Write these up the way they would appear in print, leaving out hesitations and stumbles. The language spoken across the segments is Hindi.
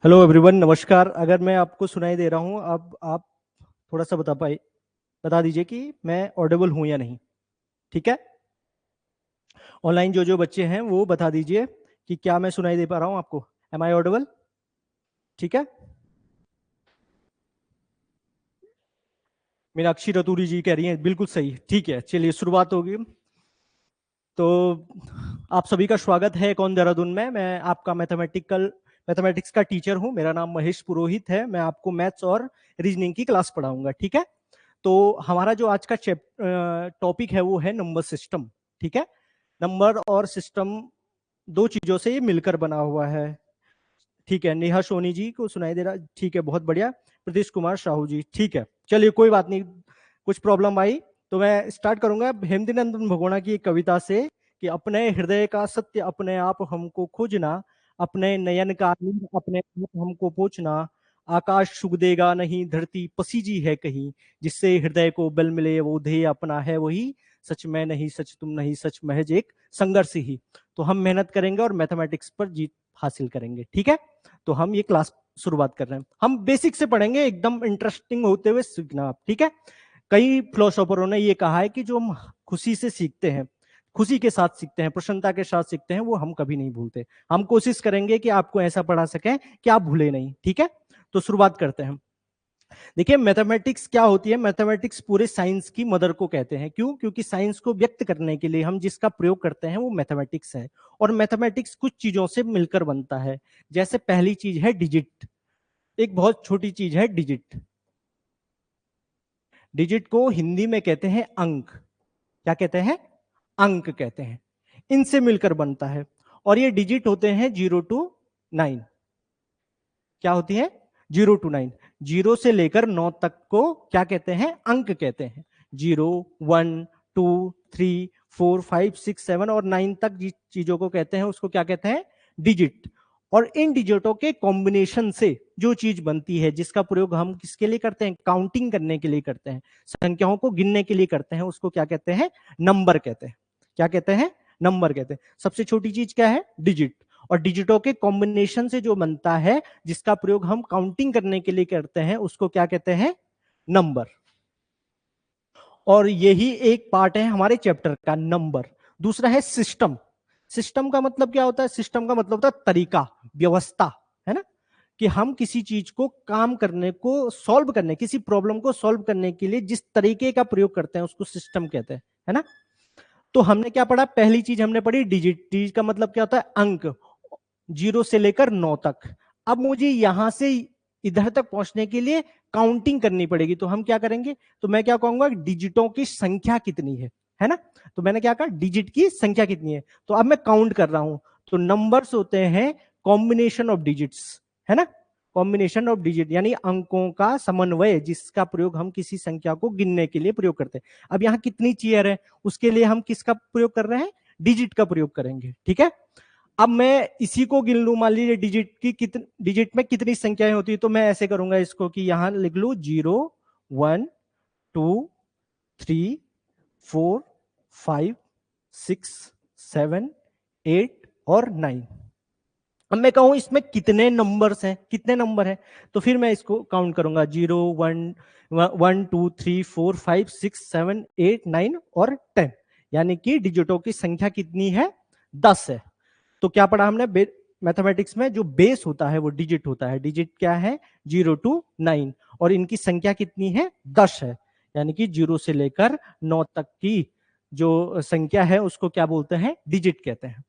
हेलो एवरीवन, नमस्कार। अगर मैं आपको सुनाई दे रहा हूँ, अब आप थोड़ा सा बता दीजिए कि मैं ऑडिबल हूँ या नहीं। ठीक है। ऑनलाइन जो जो बच्चे हैं वो बता दीजिए कि क्या मैं सुनाई दे पा रहा हूँ आपको। Am I audible? ठीक है। मीनाक्षी रतूरी जी कह रही हैं बिल्कुल सही। ठीक है, चलिए शुरुआत होगी। तो आप सभी का स्वागत है कौन देहरादून में। मैं आपका मैथमेटिक्स का टीचर हूँ। मेरा नाम महेश पुरोहित है। मैं आपको मैथ्स और रीजनिंग की क्लास पढ़ाऊंगा। ठीक है। तो हमारा जो आज का टॉपिक है वो है नंबर सिस्टम। ठीक है। नंबर और सिस्टम दो चीजों से ये मिलकर बना हुआ है। ठीक है। नेहा सोनी जी को सुनाई दे रहा? ठीक है, बहुत बढ़िया। प्रतीश कुमार साहू जी, ठीक है। चलिए कोई बात नहीं, कुछ प्रॉब्लम आई तो मैं स्टार्ट करूंगा हेमंत नंदन भगोना की एक कविता से कि अपने हृदय का सत्य अपने आप हमको खोजना, अपने नयन का नीर अपने आप हमको पोंछना, आकाश सुख देगा नहीं धरती पसीजी है कहीं, जिससे हृदय को बल मिले वो ध्येय अपना है वही, सच मैं नहीं सच तुम नहीं सच महज एक संघर्ष ही। तो हम मेहनत करेंगे और मैथमेटिक्स पर जीत हासिल करेंगे। ठीक है। तो हम ये क्लास शुरुआत कर रहे हैं। हम बेसिक से पढ़ेंगे, एकदम इंटरेस्टिंग होते हुए सीखना आप। ठीक है। कई फिलोसोफरों ने ये कहा है कि जो हम खुशी से सीखते हैं, खुशी के साथ सीखते हैं, प्रसन्नता के साथ सीखते हैं, वो हम कभी नहीं भूलते। हम कोशिश करेंगे कि आपको ऐसा पढ़ा सकें कि आप भूले नहीं। ठीक है। तो शुरुआत करते हैं। देखिए मैथमेटिक्स क्या होती है। मैथमेटिक्स पूरे साइंस की मदर को कहते हैं। क्यों? क्योंकि साइंस को व्यक्त करने के लिए हम जिसका प्रयोग करते हैं वो मैथमेटिक्स है। और मैथमेटिक्स कुछ चीजों से मिलकर बनता है। जैसे पहली चीज है डिजिट। एक बहुत छोटी चीज है डिजिट। डिजिट को हिंदी में कहते हैं अंक। क्या कहते हैं? अंक कहते हैं। इनसे मिलकर बनता है। और ये डिजिट होते हैं 0 to 9। क्या होती है? 0 to 9। 0 से लेकर 9 तक को क्या कहते हैं? अंक कहते हैं। 0 1 2 3 4 5 6 7 और 9 तक जिस चीजों को कहते हैं उसको क्या कहते हैं? डिजिट। और इन डिजिटों के कॉम्बिनेशन से जो चीज बनती है, जिसका प्रयोग हम किसके लिए करते हैं? काउंटिंग करने के लिए करते हैं, संख्याओं को गिनने के लिए करते हैं, उसको क्या कहते हैं? नंबर कहते हैं। क्या कहते हैं? नंबर कहते हैं। सबसे छोटी चीज क्या है? डिजिट। और डिजिटों के कॉम्बिनेशन से जो बनता है, जिसका प्रयोग हम काउंटिंग करने के लिए करते हैं, उसको क्या कहते हैं? नंबर। और यही एक पार्ट है हमारे चैप्टर का, नंबर। दूसरा है सिस्टम। सिस्टम का मतलब क्या होता है? सिस्टम का मतलब होता है तरीका, व्यवस्था, है ना। कि हम किसी चीज को काम करने को, सॉल्व करने, किसी प्रॉब्लम को सॉल्व करने के लिए जिस तरीके का प्रयोग करते हैं उसको सिस्टम कहते हैं, है ना। तो हमने क्या पढ़ा? पहली चीज हमने पढ़ी डिजिट। डिजिट का मतलब क्या होता है? अंक। 0 से लेकर 9 तक। अब मुझे यहां से इधर तक पहुंचने के लिए काउंटिंग करनी पड़ेगी। तो हम क्या करेंगे? तो मैं क्या कहूंगा? डिजिटों की संख्या कितनी है ना। तो मैंने क्या कहा? डिजिट की संख्या कितनी है। तो अब मैं काउंट कर रहा हूं। तो नंबर्स होते हैं कॉम्बिनेशन ऑफ डिजिट्स, है ना। कॉम्बिनेशन ऑफ डिजिट यानी अंकों का समन्वय, जिसका प्रयोग हम किसी संख्या को गिनने के लिए प्रयोग करते हैं। अब यहां कितनी चेयर है उसके लिए हम किसका प्रयोग कर रहे हैं? डिजिट का प्रयोग करेंगे। ठीक है। अब मैं इसी को गिन लू, मान लीजिए डिजिट में कितनी संख्याएं होती है, तो मैं ऐसे करूंगा इसको कि यहां लिख लू 0 1 2 3 4 5 6 7 8 और 9। अब मैं कहूं इसमें कितने नंबर्स हैं, कितने नंबर हैं, तो फिर मैं इसको काउंट करूंगा 0 1 2 3 4 5 6 7 8 9 और 10। यानी कि डिजिटों की संख्या कितनी है? 10 है। तो क्या पढ़ा हमने? मैथमेटिक्स में जो बेस होता है वो डिजिट होता है। डिजिट क्या है? 0 to 9। और इनकी संख्या कितनी है? 10 है। यानी कि 0 से लेकर 9 तक की जो संख्या है उसको क्या बोलते हैं? डिजिट कहते हैं।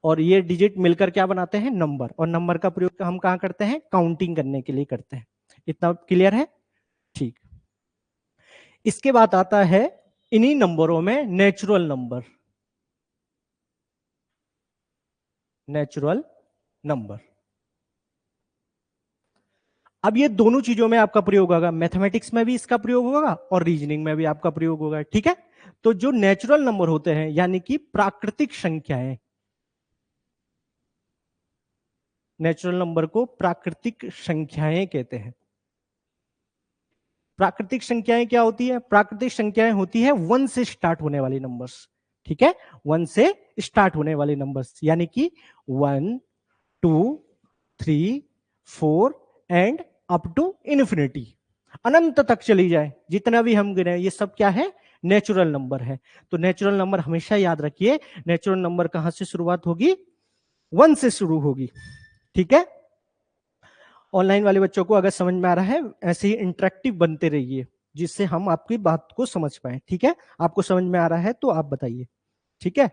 और ये डिजिट मिलकर क्या बनाते हैं? नंबर। और नंबर का प्रयोग हम कहां करते हैं? काउंटिंग करने के लिए करते हैं। इतना क्लियर है? ठीक। इसके बाद आता है इन्हीं नंबरों में नेचुरल नंबर। Natural number. अब ये दोनों चीजों में आपका प्रयोग होगा। मैथमेटिक्स में भी इसका प्रयोग होगा और रीजनिंग में भी आपका प्रयोग होगा। ठीक है। तो जो नेचुरल नंबर होते हैं यानी कि प्राकृतिक संख्याएं, नेचुरल नंबर को प्राकृतिक संख्याएं कहते हैं। प्राकृतिक संख्याएं क्या होती है? प्राकृतिक संख्याएं होती है 1 से स्टार्ट होने वाली नंबर्स। ठीक है। 1 से स्टार्ट होने वाले नंबर्स यानी कि 1 2 3 4 एंड अप टू इन्फिनिटी, अनंत तक चली जाए, जितना भी हम गिने ये सब क्या है, नेचुरल नंबर है। तो नेचुरल नंबर हमेशा याद रखिए, नेचुरल नंबर कहां से शुरुआत होगी, 1 से शुरू होगी। ठीक है, ऑनलाइन वाले बच्चों को अगर समझ में आ रहा है ऐसे ही इंटरेक्टिव बनते रहिए, जिससे हम आपकी बात को समझ पाए। ठीक है, आपको समझ में आ रहा है तो आप बताइए। ठीक है,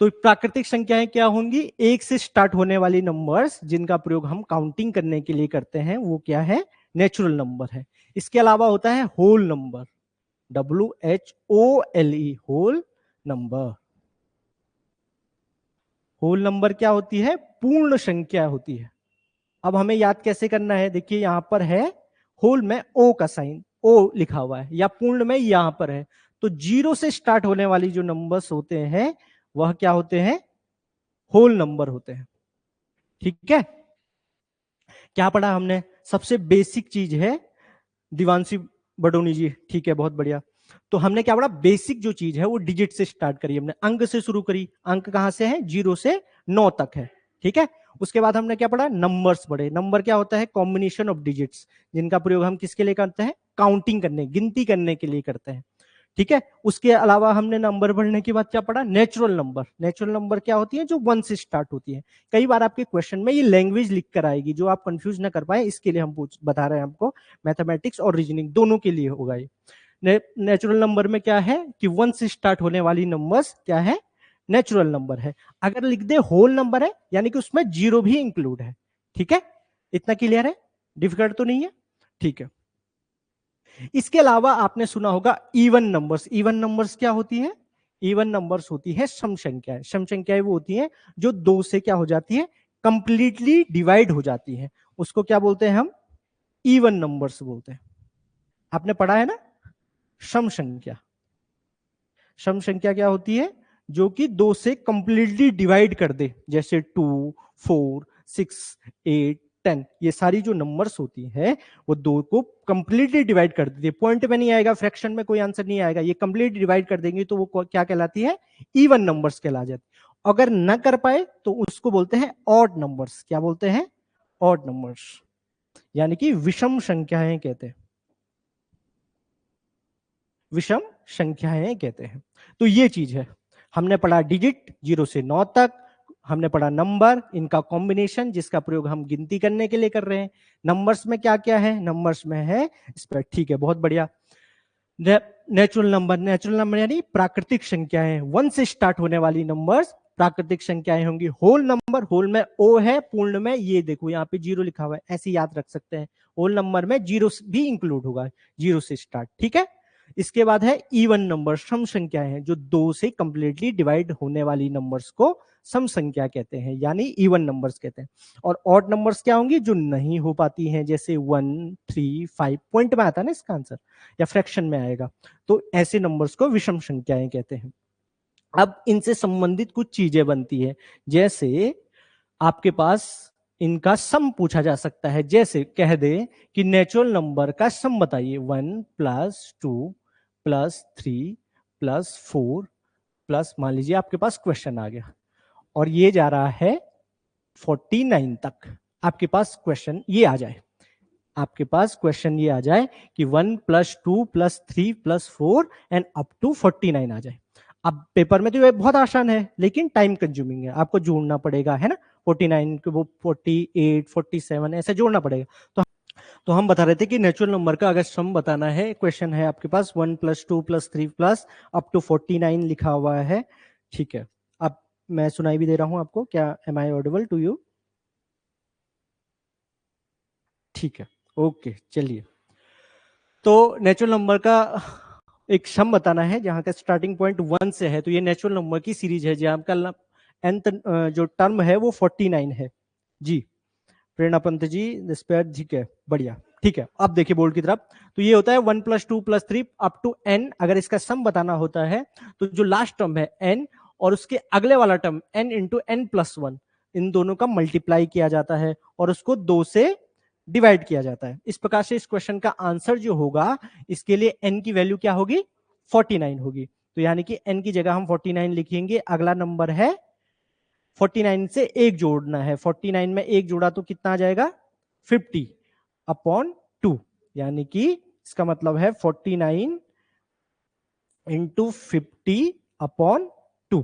तो प्राकृतिक संख्याएं क्या होंगी, एक से स्टार्ट होने वाली नंबर्स जिनका प्रयोग हम काउंटिंग करने के लिए करते हैं वो क्या है, नेचुरल नंबर है। इसके अलावा होता है whole number, WHOLE, whole number. Whole number क्या होती है, पूर्ण संख्या होती है। अब हमें याद कैसे करना है, देखिए यहां पर है होल में ओ का साइन, ओ लिखा हुआ है, या पूर्ण में यहां पर है। तो 0 से स्टार्ट होने वाली जो नंबर्स होते हैं वह क्या होते हैं, होल नंबर होते हैं। ठीक है, क्या पढ़ा हमने, सबसे बेसिक चीज है, दिवांशी बडोनी जी, ठीक है बहुत बढ़िया। तो हमने क्या पढ़ा, बेसिक जो चीज है वो डिजिट से स्टार्ट करी, हमने अंक से शुरू करी। अंक कहां से है, 0 से 9 तक है। ठीक है, उसके बाद हमने क्या पढ़ा, नंबर्स पढ़े। नंबर क्या होता है, कॉम्बिनेशन ऑफ डिजिट्स, जिनका प्रयोग हम किसके लिए करते हैं, काउंटिंग करने, गिनती करने के लिए करते हैं। ठीक है, उसके अलावा हमने नंबर पढ़ने के बाद क्या पढ़ा, नेचुरल नंबर। नेचुरल नंबर क्या होती है, जो 1 से स्टार्ट होती है। कई बार आपके क्वेश्चन में ये लैंग्वेज लिख कर आएगी, जो आप कंफ्यूज ना कर पाए इसके लिए हम बता रहे हैं आपको, मैथमेटिक्स और रीजनिंग दोनों के लिए होगा ये। नेचुरल नंबर में क्या है कि 1 से स्टार्ट होने वाली नंबर्स क्या है, नेचुरल नंबर है। अगर लिख दे होल नंबर है, यानी कि उसमें 0 भी इंक्लूड है। ठीक है, इतना क्लियर है, डिफिकल्ट तो नहीं है। ठीक है, इसके अलावा आपने सुना होगा इवन नंबर्स। इवन नंबर्स क्या होती है, इवन नंबर्स होती है सम संख्याएं। सम संख्याएं वो होती हैं जो 2 से क्या हो जाती है, कंप्लीटली डिवाइड हो जाती है, उसको क्या बोलते हैं हम, इवन नंबर्स बोलते हैं। आपने पढ़ा है ना, सम संख्या। सम संख्या क्या होती है, जो कि 2 से कंप्लीटली डिवाइड कर दे, जैसे 2, 4, 6, 8, 10, ये सारी जो नंबर्स होती है वो 2 को कंप्लीटली डिवाइड कर देती है। पॉइंट में नहीं आएगा, फ्रैक्शन में कोई आंसर नहीं आएगा, ये कंप्लीटली डिवाइड कर देंगे तो वो क्या कहलाती है, इवन नंबर्स कहला जाती है। अगर ना कर पाए तो उसको बोलते हैं ऑड नंबर्स। क्या बोलते हैं, ऑड नंबर्स, यानी कि विषम संख्याएं कहते हैं, विषम संख्याएं कहते हैं। तो ये चीज है, हमने पढ़ा डिजिट 0 से 9 तक, हमने पढ़ा नंबर, इनका कॉम्बिनेशन जिसका प्रयोग हम गिनती करने के लिए कर रहे हैं। नंबर्स में क्या क्या है, नंबर्स में है स्प्रेड। ठीक है, बहुत बढ़िया। नेचुरल नंबर, नेचुरल नंबर यानी प्राकृतिक संख्याएं, 1 से स्टार्ट होने वाली नंबर्स प्राकृतिक संख्याएं होंगी। होल नंबर, होल में ओ है, पूर्ण में ये देखो यहाँ पे 0 लिखा हुआ है, ऐसे याद रख सकते हैं। होल नंबर में 0 भी इंक्लूड होगा, 0 से स्टार्ट। ठीक है, इसके बाद है इवन नंबर, सम संख्याएं हैं, जो 2 से कंप्लीटली डिवाइड होने वाली नंबर्स को सम संख्या कहते हैं, यानी इवन नंबर्स कहते हैं। और ऑड नंबर्स क्या होंगी, जो नहीं हो पाती हैं, जैसे 1, 3, 5, पॉइंट में आता है ना इसका आंसर, या फ्रैक्शन में आएगा, तो ऐसे नंबर्स को विषम संख्याएं कहते हैं। अब इनसे संबंधित कुछ चीजें बनती है, जैसे आपके पास इनका सम पूछा जा सकता है। जैसे कह दे कि नेचुरल नंबर का सम बताइए, 1 + 2 + 3 + 4 प्लस, मान लीजिए आपके पास क्वेश्चन आ गया और ये जा रहा है 49 तक, आपके पास क्वेश्चन ये आ जाए, आपके पास क्वेश्चन ये आ जाए कि 1 + 2 + 3 + 4 एंड अप टू 49 आ जाए। अब पेपर में तो ये बहुत आसान है, लेकिन टाइम कंज्यूमिंग है, आपको जोड़ना पड़ेगा, है ना, 49 को वो 48, 47 ऐसे जोड़ना पड़ेगा। तो हम बता रहे थे कि नेचुरल नंबर का अगर सम बताना है, क्वेश्चन है आपके पास 1 + 2 + 3 + अप टू 49 लिखा हुआ है। ठीक है, अब मैं सुनाई भी दे रहा हूं आपको, क्या am I audible to you? ठीक है, ओके, चलिए। तो नेचुरल नंबर का एक सम बताना है जहां का स्टार्टिंग पॉइंट 1 से है, तो ये नेचुरल नंबर की सीरीज है जहां का nth जो टर्म है वो 49 है। जी, प्रेरणा पंत जी, स्पेयर, ठीक है, बढ़िया। ठीक है, अब देखिए बोर्ड की तरफ, तो ये होता है 1 + 2 + 3 अप टू n। अगर इसका सम बताना होता है तो जो लास्ट टर्म है n और उसके अगले वाला टर्म n × n+1, इन दोनों का मल्टीप्लाई किया जाता है और उसको 2 से डिवाइड किया जाता है। इस प्रकार से इस क्वेश्चन का आंसर जो होगा, इसके लिए n की वैल्यू क्या होगी, 49 होगी। तो यानी कि n की जगह हम 49 लिखेंगे। अगला नंबर है 49 से 1 जोड़ना है, 49 में 1 जोड़ा तो कितना आ जाएगा, 50 अपॉन 2, यानी कि इसका मतलब है 49 इंटू 50 अपॉन 2,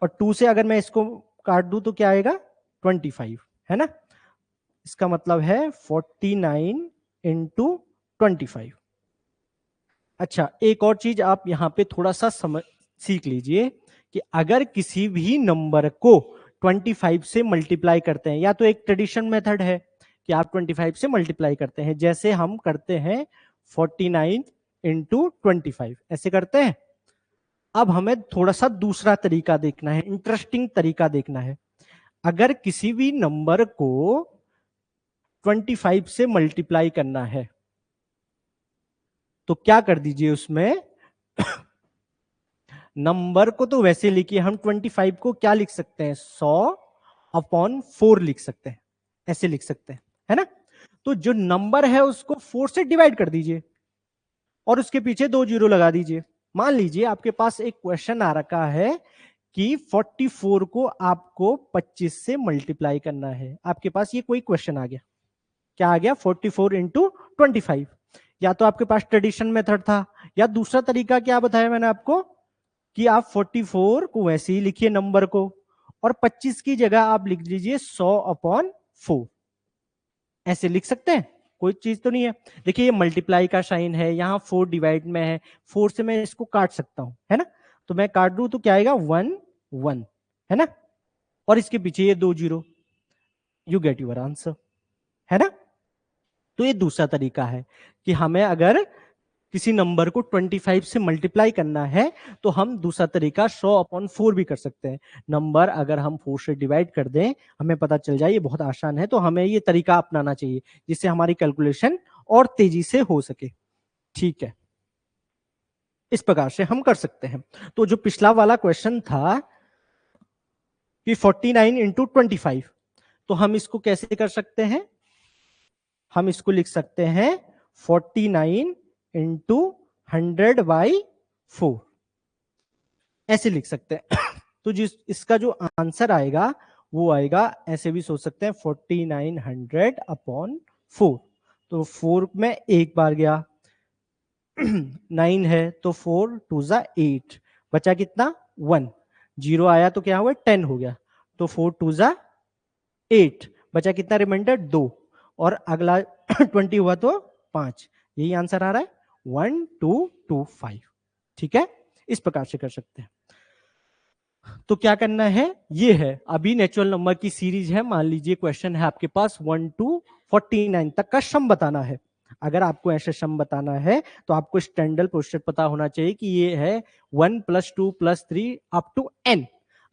और 2 से अगर मैं इसको काट दूं तो क्या आएगा 25, है ना। इसका मतलब है 49 इंटू 25। अच्छा, एक और चीज आप यहां पे थोड़ा सा समझ सीख लीजिए कि अगर किसी भी नंबर को 25 से मल्टीप्लाई करते हैं, या तो एक ट्रेडिशन मेथड है कि आप 25 से मल्टीप्लाई करते हैं, जैसे हम करते हैं 49 इंटू 25, ऐसे करते हैं। अब हमें थोड़ा सा दूसरा तरीका देखना है, इंटरेस्टिंग तरीका देखना है। अगर किसी भी नंबर को 25 से मल्टीप्लाई करना है तो क्या कर दीजिए, उसमें नंबर को तो वैसे लिखिए, हम 25 को क्या लिख सकते हैं, 100 अपॉन 4 लिख सकते हैं, ऐसे लिख सकते हैं, है ना। तो जो नंबर है उसको 4 से डिवाइड कर दीजिए और उसके पीछे 2 जीरो लगा दीजिए। मान लीजिए आपके पास एक क्वेश्चन आ रखा है कि 44 को आपको 25 से मल्टीप्लाई करना है। आपके पास ये कोई क्वेश्चन आ गया, क्या आ गया, 44 इंटू 25। या तो आपके पास ट्रेडिशन मेथड था, या दूसरा तरीका क्या बताया मैंने आपको कि आप 44 को वैसे ही लिखिए नंबर को, और 25 की जगह आप लिख लीजिए 100 अपॉन 4, ऐसे लिख सकते हैं, कोई चीज तो नहीं है। देखिए ये मल्टीप्लाई का साइन है, यहां 4 डिवाइड में है, 4 से मैं इसको काट सकता हूं, है ना। तो मैं काट दूं तो क्या आएगा 1 1, है ना, और इसके पीछे ये 2 zero, you get your answer, है ना। तो ये दूसरा तरीका है कि हमें अगर किसी नंबर को 25 से मल्टीप्लाई करना है तो हम दूसरा तरीका 100 अपॉन 4 भी कर सकते हैं। नंबर अगर हम 4 से डिवाइड कर दें, हमें पता चल जाए ये बहुत आसान है, तो हमें ये तरीका अपनाना चाहिए जिससे हमारी कैलकुलेशन और तेजी से हो सके। ठीक है, इस प्रकार से हम कर सकते हैं। तो जो पिछला वाला क्वेश्चन था कि 49 इंटू 25, तो हम इसको कैसे कर सकते हैं, हम इसको लिख सकते हैं 49 इंटू 100/4, ऐसे लिख सकते हैं। तो जिस इसका जो आंसर आएगा वो आएगा, ऐसे भी सोच सकते हैं 4900 अपॉन 4। तो 4 में एक बार गया, 9 है तो 4 2 जा 8, बचा कितना 1, जीरो आया तो क्या हुआ 10 हो गया, तो 4 2 जा 8, बचा कितना रिमाइंडर 2, और अगला 20 हुआ तो 5, यही आंसर आ रहा है 1225। ठीक है, इस प्रकार से कर सकते हैं। तो क्या करना है, ये है अभी नेचुरल नंबर की सीरीज है। मान लीजिए क्वेश्चन है आपके पास 1 to 49 तक का सम बताना है। अगर आपको ऐसे सम बताना है तो आपको स्टैंडर्ड प्रोसीजर पता होना चाहिए कि ये है 1 + 2 + 3 अप टू n।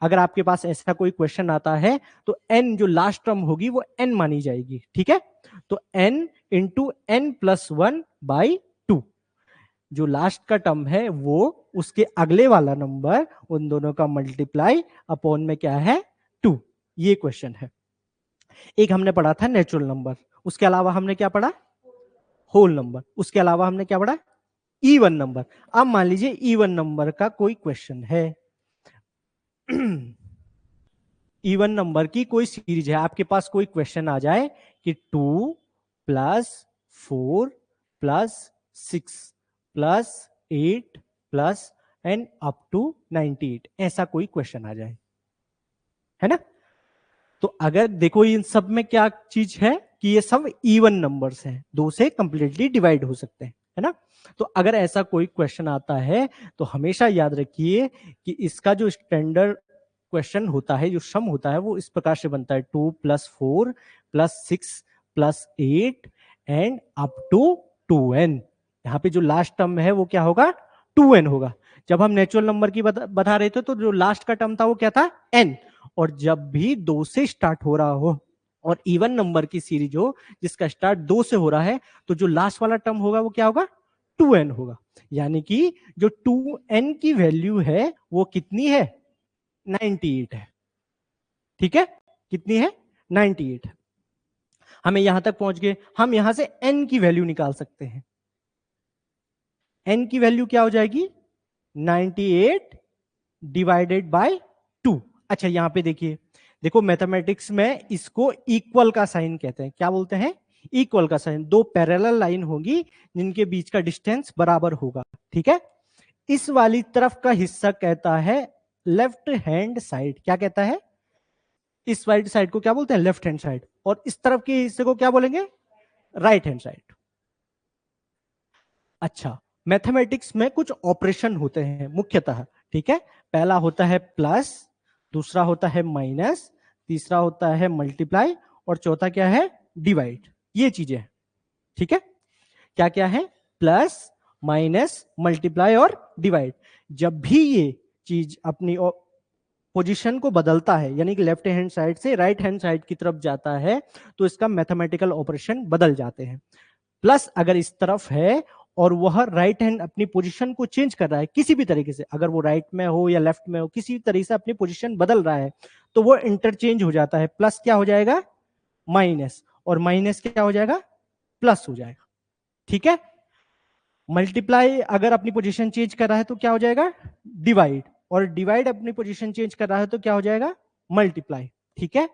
अगर आपके पास ऐसा कोई क्वेश्चन आता है तो n जो लास्ट टर्म होगी वो n मानी जाएगी, ठीक है। तो n इंटू n+1/2, जो लास्ट का टर्म है वो उसके अगले वाला नंबर, उन दोनों का मल्टीप्लाई अपॉन में क्या है 2, ये क्वेश्चन है। एक हमने पढ़ा था नेचुरल नंबर, उसके अलावा हमने क्या पढ़ा, होल नंबर, उसके अलावा हमने क्या पढ़ा, इवन नंबर। अब मान लीजिए इवन नंबर का कोई क्वेश्चन है, इवन नंबर की कोई सीरीज है, आपके पास कोई क्वेश्चन आ जाए कि 2 + 4 + 6 + 8 प्लस एंड अप टू 98, ऐसा कोई क्वेश्चन आ जाए, है ना। तो अगर देखो इन सब में क्या चीज है कि ये सब इवन नंबर्स हैं, 2 से कंप्लीटली डिवाइड हो सकते हैं, है ना। तो अगर ऐसा कोई क्वेश्चन आता है तो हमेशा याद रखिए कि इसका जो स्टैंडर्ड क्वेश्चन होता है, जो सम होता है, वो इस प्रकार से बनता है 2 + 4 + 6 + 8 एंड अप टू 2n। यहाँ पे जो लास्ट टर्म है वो क्या होगा 2n होगा। जब हम नेचुरल नंबर की बता रहे थे तो जो लास्ट का टर्म था वो क्या था n, और जब भी 2 से स्टार्ट हो रहा हो और इवन नंबर की सीरीज हो जिसका स्टार्ट 2 से हो रहा है तो जो लास्ट वाला टर्म होगा वो क्या होगा 2n होगा। यानी कि जो 2n की वैल्यू है वो कितनी है 98 है, ठीक है, कितनी है 98। हमें यहां तक पहुंच गए, हम यहां से n की वैल्यू निकाल सकते हैं। n की वैल्यू क्या हो जाएगी 98 डिवाइडेड बाय 2। अच्छा यहां पे देखिए देखो मैथमेटिक्स में इसको इक्वल का साइन कहते हैं। क्या बोलते हैं? इक्वल का साइन। दो पैरेलल लाइन होगी जिनके बीच का डिस्टेंस बराबर होगा, ठीक है। इस वाली तरफ का हिस्सा कहता है लेफ्ट हैंड साइड। क्या कहता है? इस वाली साइड को क्या बोलते हैं? Left hand side. और इस तरफ के हिस्से को क्या बोलेंगे? Right hand side. अच्छा, मैथमेटिक्स में कुछ ऑपरेशन होते हैं मुख्यतः, ठीक है। पहला होता है प्लस, दूसरा होता है माइनस, तीसरा होता है मल्टीप्लाई, और चौथा क्या है? डिवाइड। ये चीजें हैं, ठीक है। क्या क्या है? प्लस, माइनस, मल्टीप्लाई और डिवाइड। जब भी ये चीज अपनी पोजीशन को बदलता है, यानी कि लेफ्ट हैंड साइड से राइट हैंड साइड की तरफ जाता है, तो इसका मैथमेटिकल ऑपरेशन बदल जाते हैं। प्लस अगर इस तरफ है और वह राइट हैंड अपनी पोजीशन को चेंज कर रहा है किसी भी तरीके से, अगर वो राइट में हो या लेफ्ट में हो, किसी भी तरीके से अपनी पोजीशन बदल रहा है, तो वो इंटरचेंज हो जाता है। प्लस क्या हो जाएगा? माइनस, और माइनस क्या हो जाएगा? प्लस हो जाएगा, ठीक है। मल्टीप्लाई अगर अपनी पोजीशन चेंज कर रहा है तो क्या हो जाएगा? डिवाइड, और डिवाइड अपनी पोजीशन चेंज कर रहा है तो क्या हो जाएगा? मल्टीप्लाई, ठीक है।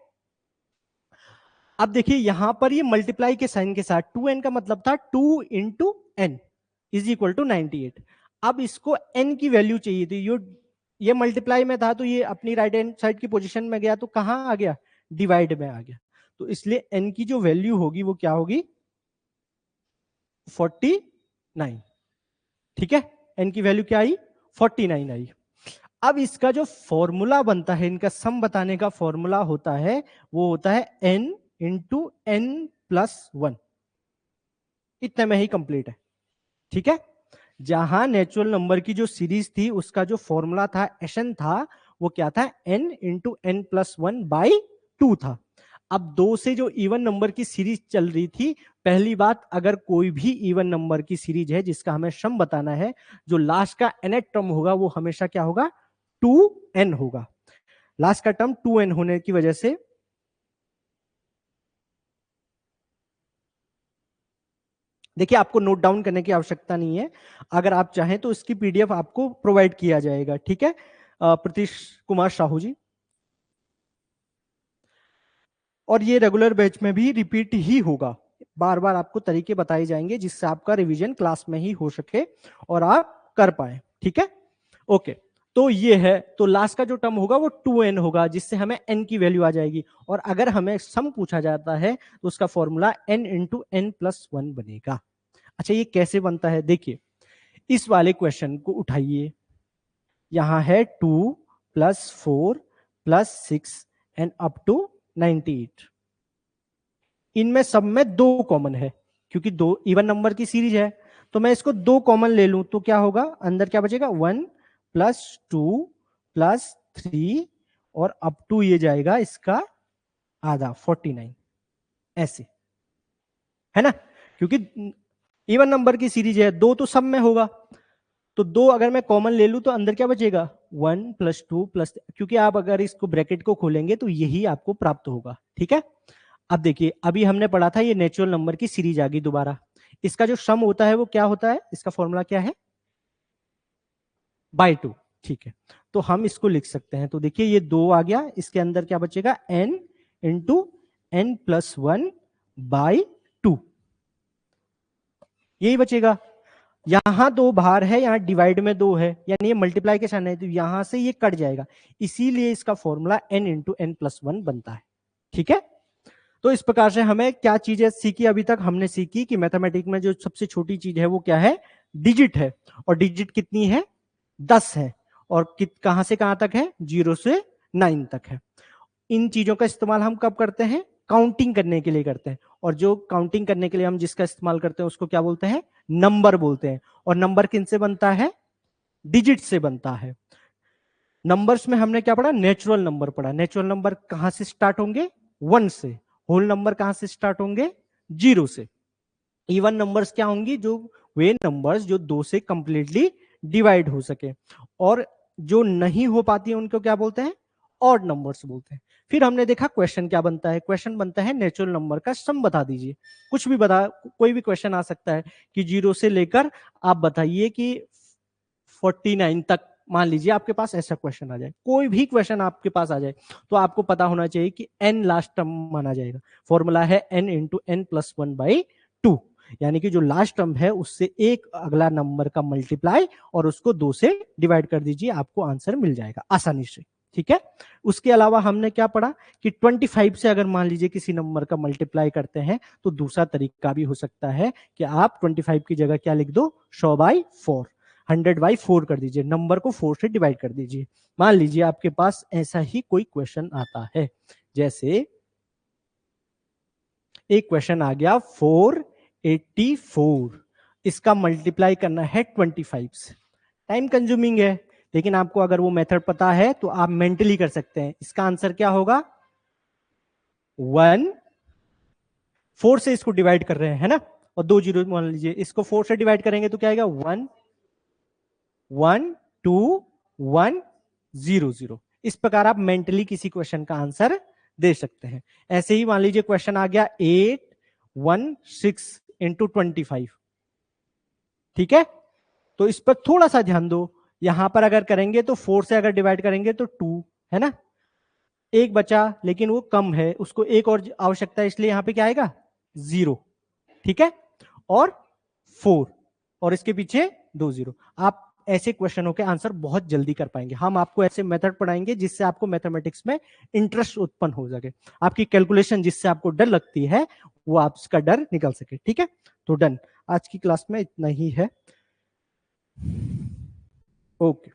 अब देखिए यहां पर ये मल्टीप्लाई के साइन के साथ 2n का मतलब था 2 into n is equal to 98। अब इसको n की वैल्यू चाहिए थी। ये मल्टीप्लाई में था तो ये अपनी राइट हैंड साइड की पोजीशन में गया तो कहां आ गया? डिवाइड में आ गया। तो इसलिए n की जो वैल्यू होगी वो क्या होगी? 49, ठीक है। n की वैल्यू क्या आई? 49 आई। अब इसका जो फॉर्मूला बनता है, इनका सम बताने का फॉर्मूला होता है, वो होता है n इंटू एन प्लस 1। इतने में ही कंप्लीट है, ठीक है। जहां नेचुरल नंबर की जो सीरीज थी उसका जो फॉर्मूला था, एशन था, वो क्या था? n into n plus 1 by 2 था। अब दो से जो इवन नंबर की सीरीज चल रही थी, पहली बात, अगर कोई भी इवन नंबर की सीरीज है जिसका हमें सम बताना है, जो लास्ट का nth टर्म होगा वो हमेशा क्या होगा? 2n होगा। लास्ट का टर्म 2n होने की वजह से देखिए आपको नोट डाउन करने की आवश्यकता नहीं है। अगर आप चाहें तो इसकी पीडीएफ आपको प्रोवाइड किया जाएगा, ठीक है। प्रतीश कुमार साहू जी। और ये रेगुलर बैच में भी रिपीट ही होगा, बार बार आपको तरीके बताए जाएंगे जिससे आपका रिवीजन क्लास में ही हो सके और आप कर पाए, ठीक है। ओके, तो ये है, तो लास्ट का जो टर्म होगा वो 2n होगा, जिससे हमें n की वैल्यू आ जाएगी। और अगर हमें सम पूछा जाता है तो उसका formula n into n plus 1 बनेगा। अच्छा, ये कैसे बनता है? देखिए, इस वाले क्वेश्चन को उठाइए। यहां है 2 plus 4 plus 6 and up to 98। इनमें सब में दो कॉमन है, क्योंकि दो इवन नंबर की सीरीज है, तो मैं इसको दो कॉमन ले लूं तो क्या होगा? अंदर क्या बचेगा? 1 प्लस 2 प्लस 3 और अप टू ये जाएगा इसका आधा, 49। ऐसे है ना, क्योंकि इवन नंबर की सीरीज है, दो तो सब में होगा, तो दो अगर मैं कॉमन ले लूं तो अंदर क्या बचेगा? 1 प्लस 2 प्लस, क्योंकि आप अगर इसको ब्रैकेट को खोलेंगे तो यही आपको प्राप्त होगा, ठीक है। अब देखिए, अभी हमने पढ़ा था ये नेचुरल नंबर की सीरीज आ गई दोबारा। इसका जो सम होता है वो क्या होता है? इसका फॉर्मूला क्या है? बाय 2, ठीक है। तो हम इसको लिख सकते हैं, तो देखिए ये 2 आ गया, इसके अंदर क्या बचेगा? n into n plus 1 by 2, यही बचेगा। यहां दो बाहर है, यहां डिवाइड में 2 है, यानी ये मल्टीप्लाई के साइन है, तो यहां से ये कट जाएगा, इसीलिए इसका formula n into n plus 1 बनता है, ठीक है। तो इस प्रकार से हमें क्या चीजें सीखी? अभी तक हमने सीखी कि मैथमेटिक्स में जो सबसे छोटी चीज है वो क्या है? डिजिट है। और डिजिट कितनी है? 10 है। और कहां से कहां तक है? 0 से 9 तक है। इन चीजों का इस्तेमाल हम कब करते हैं? काउंटिंग करने के लिए करते हैं। और जो काउंटिंग करने के लिए हम जिसका इस्तेमाल करते हैं उसको क्या बोलते हैं? नंबर बोलते हैं। और नंबर किन से बनता है? डिजिट से बनता है। नंबर्स में हमने क्या पढ़ा? नेचुरल नंबर पढ़ा। नेचुरल नंबर कहां से स्टार्ट होंगे? 1 से। होल नंबर कहां से स्टार्ट होंगे? 0 से। इवन नंबर्स क्या होंगी? जो वे नंबर्स जो 2 से कंप्लीटली डिवाइड हो सके। और जो नहीं हो पाती है उनको क्या बोलते हैं? ऑड नंबर्स बोलते हैं। फिर हमने देखा क्वेश्चन क्या बनता है। क्वेश्चन बनता है नेचुरल नंबर का सम बता दीजिए। कुछ भी बता, कोई भी क्वेश्चन आ सकता है कि 0 से लेकर आप बताइए कि 49 तक मान लीजिए आपके पास ऐसा क्वेश्चन आ जाए, कोई भी क्वेश्चन आपके पास आ जाए, तो आपको पता होना चाहिए कि n लास्ट टर्म माना जाएगा। फॉर्मूला है n इंटू एन प्लस 1/2, यानी कि जो लास्ट टर्म है उससे एक अगला नंबर का मल्टीप्लाई और उसको 2 से डिवाइड कर दीजिए, आपको आंसर मिल जाएगा आसानी से। ठीक है, उसके अलावा हमने क्या पढ़ा कि 25 से अगर मान लीजिए किसी नंबर का मल्टीप्लाई करते हैं तो दूसरा तरीका भी हो सकता है कि आप 25 की जगह क्या लिख दो, 100/4, 100/4 कर दीजिए, नंबर को 4 से डिवाइड कर दीजिए। मान लीजिए आपके पास ऐसा ही कोई क्वेश्चन आता है, जैसे एक क्वेश्चन आ गया 484, इसका मल्टीप्लाई करना है 25 से। टाइम कंज्यूमिंग है, लेकिन आपको अगर वो मेथड पता है तो आप मेंटली कर सकते हैं। इसका आंसर क्या होगा, 1, 4 से इसको डिवाइड कर रहे हैं, है ना, और 2 जीरो मान लीजिए, इसको 4 से डिवाइड करेंगे तो क्या आएगा, 1 1 2 1 0 0। इस प्रकार आप मेंटली किसी क्वेश्चन का आंसर दे सकते हैं। ऐसे ही मान लीजिए क्वेश्चन आ गया 816 इंटू 25, ठीक है, तो इस पर थोड़ा सा ध्यान दो। यहां पर अगर करेंगे तो 4 से अगर डिवाइड करेंगे तो 2, है ना, एक बचा लेकिन वो कम है, उसको एक और आवश्यकता है, इसलिए यहां पे क्या आएगा, 0, ठीक है, और 4, और इसके पीछे 2 0। आप ऐसे क्वेश्चनों के आंसर बहुत जल्दी कर पाएंगे। हम आपको ऐसे मेथड पढ़ाएंगे जिससे आपको मैथमेटिक्स में इंटरेस्ट उत्पन्न हो सके, आपकी कैलकुलेशन जिससे आपको डर लगती है वो आपका डर निकल सके। ठीक है, तो डन, आज की क्लास में इतना ही है। ओके।